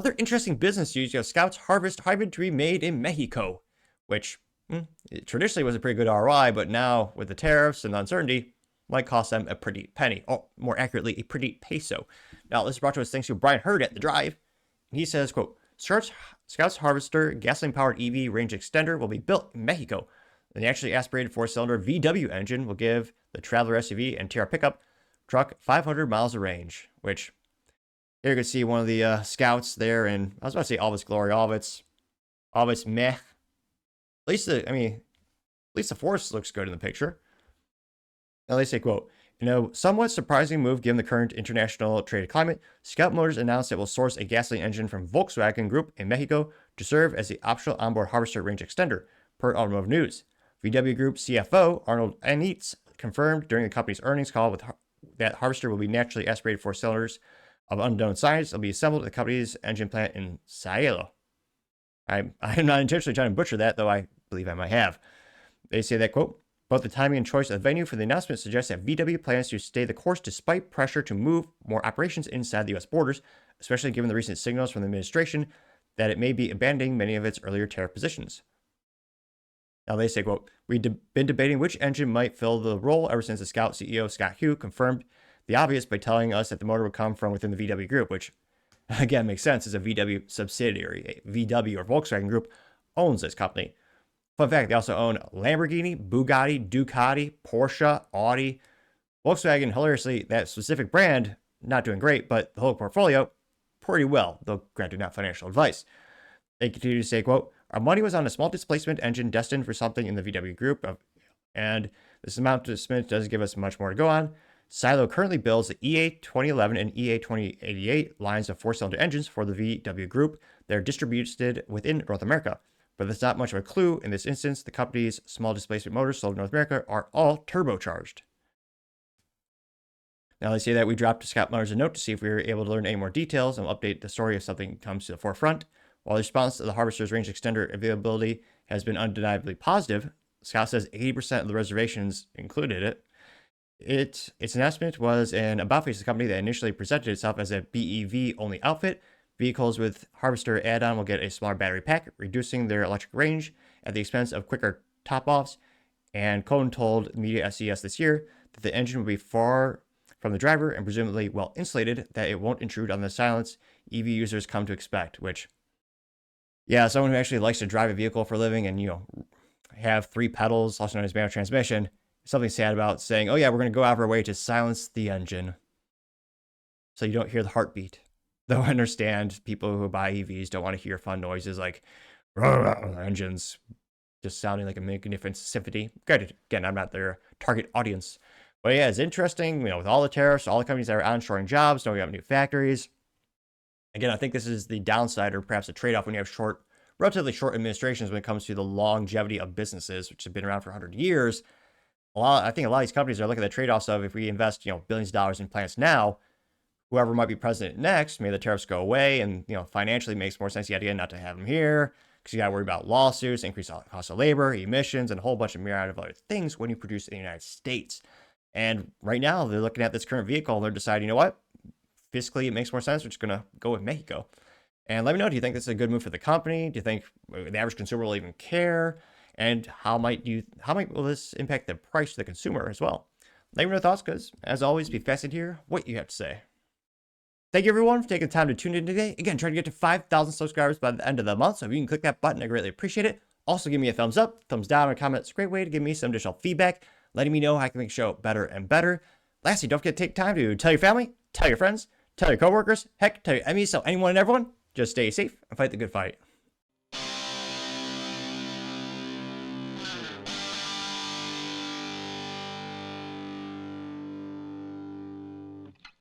Other interesting business news, Scouts harvest hybrid tree made in Mexico, which it traditionally was a pretty good ROI, but now with the tariffs and the uncertainty, might cost them a pretty penny, or more accurately, a pretty peso. Now, this is brought to us thanks to Brian Hurd at The Drive. He says, quote, Scouts Harvester gasoline-powered EV range extender will be built in Mexico. The naturally aspirated four-cylinder VW engine will give the Traveler SUV and TR pickup truck 500 miles of range, which here you can see one of the Scouts there, and I was about to say all of its glory, all of its meh. At least the Force looks good in the picture. Now they say, quote, in a somewhat surprising move given the current international trade climate, Scout Motors announced it will source a gasoline engine from Volkswagen Group in Mexico to serve as the optional onboard harvester range extender, per Automotive News. VW Group CFO Arnold Anitz confirmed during the company's earnings call that harvester will be naturally aspirated four cylinders of unknown size. It'll be assembled at the company's engine plant in Saelo. I'm not intentionally trying to butcher that, though I believe I might have. They say that, quote, both the timing and choice of the venue for the announcement suggests that VW plans to stay the course despite pressure to move more operations inside the U.S. borders, especially given the recent signals from the administration that it may be abandoning many of its earlier tariff positions. Now they say, quote, we've been debating which engine might fill the role ever since the Scout CEO, Scott Hugh, confirmed the obvious by telling us that the motor would come from within the VW Group, which, again, makes sense as a VW subsidiary. VW or Volkswagen Group owns this company. Fun fact, they also own Lamborghini, Bugatti, Ducati, Porsche, Audi. Volkswagen, hilariously, that specific brand, not doing great, but the whole portfolio, pretty well, though granted not financial advice. They continue to say, quote, our money was on a small displacement engine destined for something in the VW Group, and this amount of displacement does give us much more to go on. Silo currently builds the EA 2011 and EA 2088 lines of four-cylinder engines for the VW Group. They're distributed within North America. But that's not much of a clue. In this instance, the company's small displacement motors sold in North America are all turbocharged. Now they say that we dropped Scout Motors a note to see if we were able to learn any more details and update the story if something comes to the forefront. While the response to the Harvester's range extender availability has been undeniably positive, Scout says 80% of the reservations included it. Its announcement was an about-face company that initially presented itself as a BEV-only outfit. Vehicles with Harvester add-on will get a smaller battery pack, reducing their electric range at the expense of quicker top-offs. And Cohn told media at CES this year that the engine will be far from the driver and presumably well insulated, that it won't intrude on the silence EV users come to expect, which, yeah, someone who actually likes to drive a vehicle for a living and, have three pedals, also known as manual transmission, something sad about saying, oh yeah, we're going to go out of our way to silence the engine so you don't hear the heartbeat. Though I understand people who buy EVs don't want to hear fun noises like engines just sounding like a magnificent symphony. Granted, again, I'm not their target audience. But yeah, it's interesting, with all the tariffs, all the companies that are onshoring jobs, don't have new factories. Again, I think this is the downside or perhaps a trade-off when you have relatively short administrations when it comes to the longevity of businesses, which have been around for 100 years. I think a lot of these companies are looking at the trade-offs of if we invest, billions of dollars in plants now, whoever might be president next, may the tariffs go away, and financially makes more sense yet again not to have them here because you got to worry about lawsuits, increased cost of labor, emissions, and a whole bunch of myriad of other things when you produce in the United States. And right now they're looking at this current vehicle and they're deciding, fiscally it makes more sense. We're just gonna go with Mexico. And let me know, do you think this is a good move for the company? Do you think the average consumer will even care? And how might will this impact the price to the consumer as well? Let me know your thoughts, because as always, be fascinated to hear what you have to say. Thank you, everyone, for taking the time to tune in today. Again, trying to get to 5,000 subscribers by the end of the month, so if you can click that button, I greatly appreciate it. Also, give me a thumbs up, thumbs down, or a comment. It's a great way to give me some additional feedback, letting me know how I can make the show better and better. Lastly, don't forget to take time to tell your family, tell your friends, tell your coworkers, heck, tell your enemies, tell anyone and everyone. Just stay safe and fight the good fight.